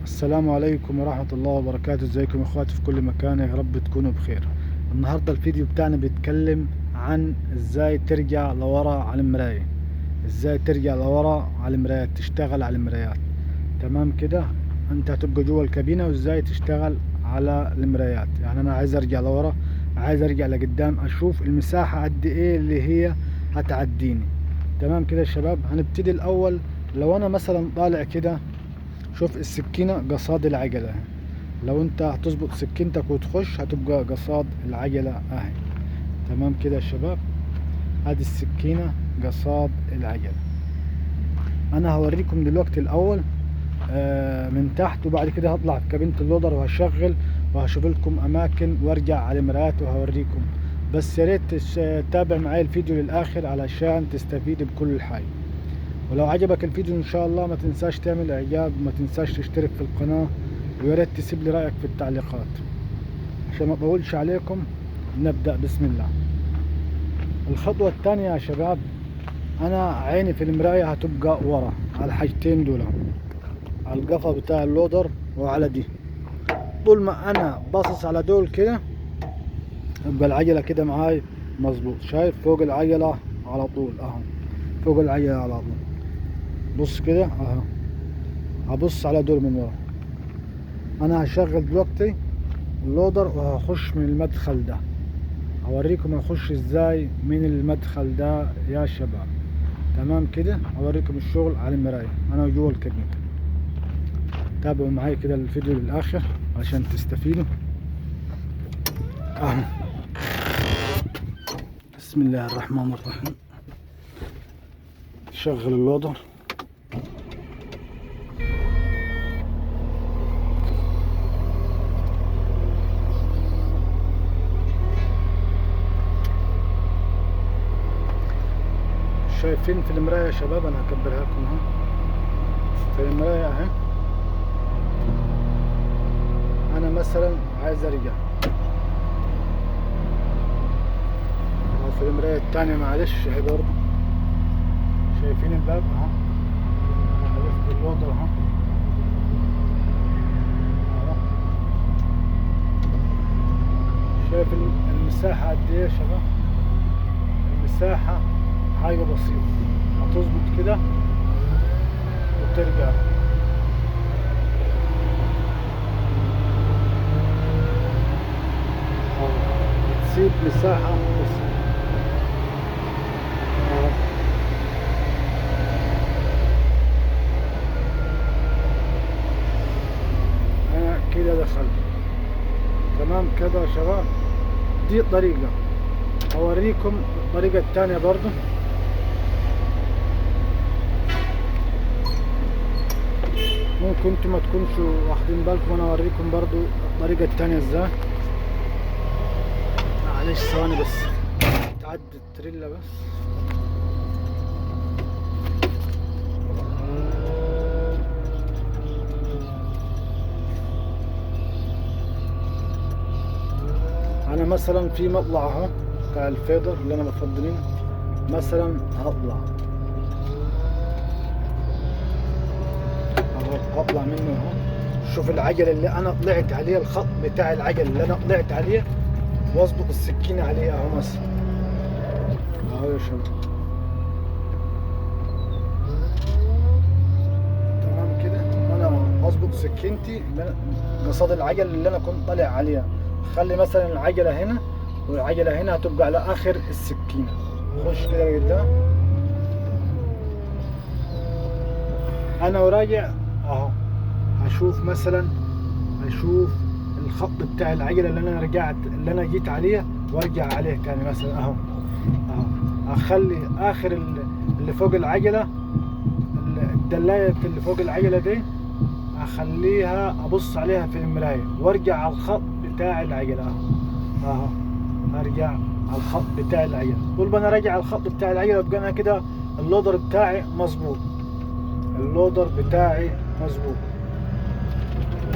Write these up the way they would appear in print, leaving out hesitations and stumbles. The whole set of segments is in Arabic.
السلام عليكم ورحمة الله وبركاته. ازيكم يا اخواتي في كل مكان، يا رب تكونوا بخير. النهاردة الفيديو بتاعنا بيتكلم عن ازاي ترجع لورا على المراية، ازاي ترجع لورا على المرايات، تشتغل على المرايات. تمام كده، انت هتبقى جوه الكابينة وازاي تشتغل على المرايات. يعني انا عايز ارجع لورا، عايز ارجع لقدام، اشوف المساحة قد ايه اللي هي هتعديني. تمام كده يا شباب، هنبتدي الاول. لو انا مثلا طالع كده، شوف السكينة قصاد العجلة اهي. لو انت هتظبط سكينتك وتخش هتبقى قصاد العجلة اهي. تمام كده يا شباب، ادي السكينة قصاد العجلة. انا هوريكم دلوقتي الاول من تحت، وبعد كده هطلع في كابينة اللودر وهشغل وهشوف لكم اماكن وارجع على المرايات وهوريكم. بس يا ريت تتابع معايا الفيديو للاخر علشان تستفيد بكل حاجة. ولو عجبك الفيديو ان شاء الله ما تنساش تعمل اعجاب، ما تنساش تشترك في القناة، ويا ريت تسيب لي رايك في التعليقات. عشان ما اطولش عليكم نبدأ بسم الله. الخطوة الثانية يا شباب، انا عيني في المراية هتبقى ورا على الحاجتين دول، على القفا بتاع اللودر وعلى دي. طول ما انا باصص على دول كده يبقى العجلة كده معاي مظبوط. شايف فوق العجلة على طول اهو، فوق العجلة على طول. بص كده اهو، هبص على دول من ورا. انا هشغل دلوقتي اللودر وهخش من المدخل ده. هوريكم هخش ازاي من المدخل ده يا شباب. تمام كده، هوريكم الشغل على المراية انا جوه الكابينة. تابعوا معايا كده الفيديو للاخر عشان تستفيدوا. بسم الله الرحمن الرحيم. شغل اللودر. شايفين في المراية يا شباب؟ انا هكبرها لكم اهو. في المراية اهي، انا مثلا عايز ارجع اهو. في المراية التانية معلش اهي برضه، شايفين الباب اهو، عرفت اللودر اهو. شايف المساحة قد ايه يا شباب؟ المساحة حاجة بسيطة، هتظبط كده وترجع. تسيب مساحة بسيطة. انا كده دخلت. تمام كده يا شباب، دي طريقة. اوريكم الطريقة التانية برضو. ممكن انتوا ما تكونش واخدين بالكم، وانا اوريكم برضو الطريقة التانية ازاي. معلش ثواني بس تعدي التريلا بس. انا مثلا في مطلع اهو بتاع الفيدر اللي انا بفضلين، مثلا هطلع اهو، هطلع منه اهو. شوف العجل اللي انا طلعت عليه، الخط بتاع العجل اللي انا طلعت عليه، واظبط السكينة عليه اهو مثلا اهو يا شباب. تمام كده، انا هظبط سكينتي قصاد العجل اللي انا كنت طالع عليها. خلي مثلا العجلة هنا والعجلة هنا هتبقى على اخر السكينة. خش كده لقدام انا وراجع اهو. هشوف مثلا، هشوف الخط بتاع العجلة اللي انا رجعت، اللي انا جيت عليه وارجع عليه تاني مثلا اهو اهو. اخلي اخر اللي فوق العجلة، الدلاية اللي فوق العجلة دي اخليها ابص عليها في المراية وارجع على الخط بتاع العجلة اهو اهو. ارجع على الخط بتاع العجلة. طول ما انا راجع على الخط بتاع العجلة يبقى انا كده اللودر بتاعي مظبوط، اللودر بتاعي مظبوط.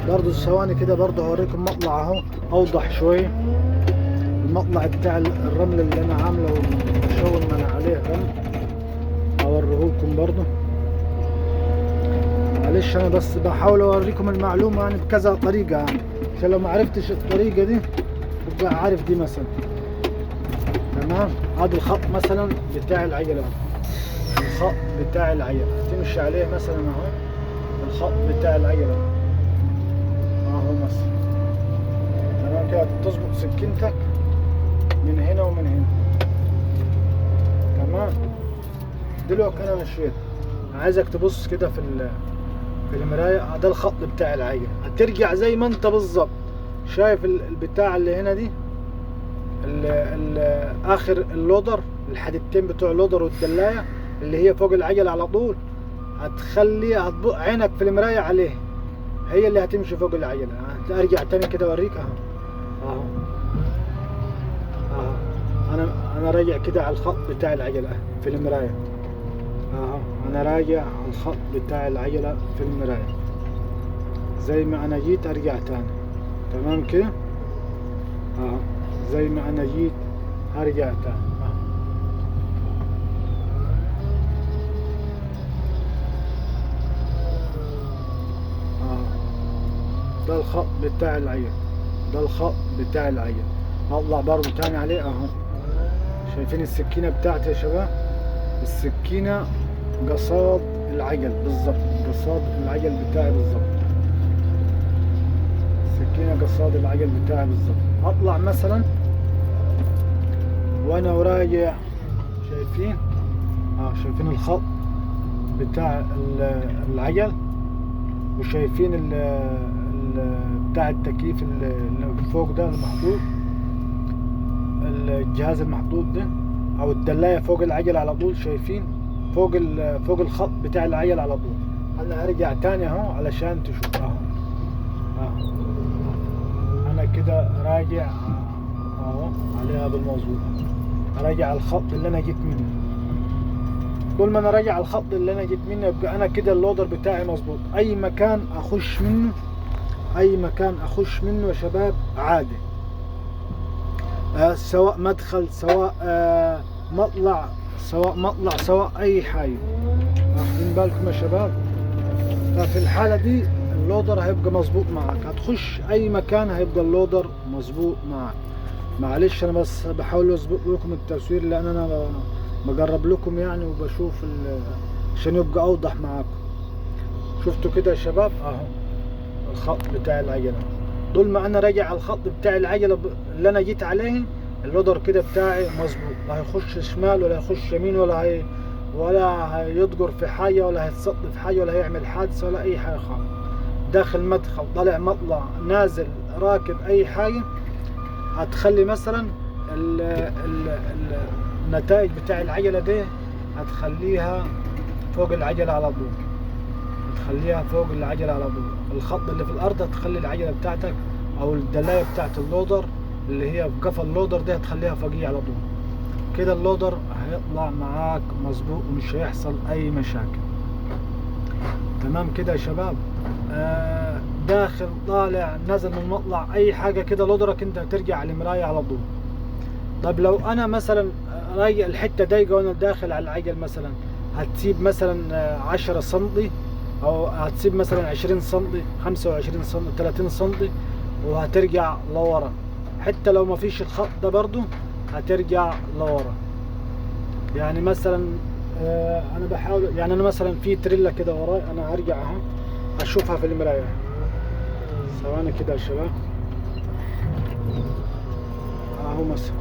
برضو ثواني كده، برضو هوريكم مطلع اهو اوضح شوية. المطلع بتاع الرمل اللي انا عامله ومشون من عليه رمل، هوريهولكم برضو. معلش انا بس بحاول اوريكم المعلومة يعني بكذا طريقة، يعني عشان لو ما عرفتش الطريقة دي تبقى عارف دي مثلا. تمام، هذا الخط مثلا بتاع العجلة، الخط بتاع العجلة تمشي عليه مثلا اهو، الخط بتاع العجلة اهو مثلا. تمام كده تظبط سكينتك من هنا ومن هنا. تمام، دلوقتي انا مشيت، عايزك تبص كده في المراية. ده الخط بتاع العجلة، هترجع زي ما انت بالظبط. شايف البتاع اللي هنا دي، اخر اللودر، الحديدتين بتوع اللودر والدلاية اللي هي فوق العجلة على طول، هتبق عينك في المراية عليه، هي اللي هتمشي فوق العجلة. ارجع تاني كده اوريك اهو اهو اهو. انا راجع كده على الخط بتاع العجلة في المراية اهو. انا راجع على الخط بتاع العجلة في المراية زي ما انا جيت، ارجع تاني. تمام كده اهو، زي ما انا جيت ارجع تاني اهو. ده الخط بتاع العجل، ده الخط بتاع العجل. هطلع برضه تاني عليه اهو. شايفين السكينة بتاعتي يا شباب؟ السكينة قصاد العجل بالظبط، قصاد العجل بتاعي بالظبط. السكينة قصاد العجل بتاعي بالظبط. هطلع مثلا وانا وراجع، شايفين شايفين الخط بتاع العجل، وشايفين بتاع التكييف اللي فوق ده المحطوط، الجهاز المحطوط ده او الدلاية فوق العجل على طول. شايفين فوق الخط بتاع العجل على طول. انا هرجع تاني اهو علشان تشوف اهو. انا كده راجع اهو عليها بالموضوع، راجع على الخط اللي انا جيت منه. طول ما انا راجع على الخط اللي انا جيت منه يبقى انا كده اللودر بتاعي مظبوط. اي مكان اخش منه، اي مكان اخش منه يا شباب عادي، سواء مدخل، سواء مطلع، سواء اي حاجه. واخدين بالكم يا شباب؟ ففي الحاله دي اللودر هيبقى مظبوط معك، هتخش اي مكان هيبقى اللودر مظبوط معك. معلش انا بس بحاول اظبط لكم التصوير، لان انا بجرب لكم يعني وبشوف عشان يبقى اوضح معاكم. شفتوا كده يا شباب اهو الخط بتاع العجله. طول ما انا راجع على الخط بتاع العجله اللي انا جيت عليه، اللودر كده بتاعي مظبوط، لا هيخش شمال ولا هيخش يمين ولا هيدقر في حاجه ولا هيتصد في حاجه ولا هيعمل حادثه ولا اي حاجه خالص. داخل مدخل، طالع مطلع، نازل، راكب، اي حاجه هتخلي مثلا النتائج بتاع العجله دي هتخليها فوق العجله على طول، هتخليها فوق العجله على طول. الخط اللي في الارض هتخلي العجله بتاعتك او الدلايه بتاعت اللودر اللي هي في قفا اللودر دي هتخليها فوقيه على طول. كده اللودر هيطلع معاك مظبوط ومش هيحصل اي مشاكل. تمام كده يا شباب؟ داخل، طالع، نازل من المطلع، اي حاجه كده لودرك انت هترجع على المرايه على طول. طب لو انا مثلا رايق الحته ضيقه وانا داخل على العجل مثلا، هتسيب مثلا 10 سنتي او هتسيب مثلا 20 سنتي، 25 سنتي، 30 سنتي، وهترجع لورا. حتى لو ما فيش الخط ده برضو هترجع لورا. يعني مثلا انا بحاول، يعني انا مثلا في تريلا كده وراي، انا هرجع اهو اشوفها في المرايه. ثواني كده يا شباب اهو مثلا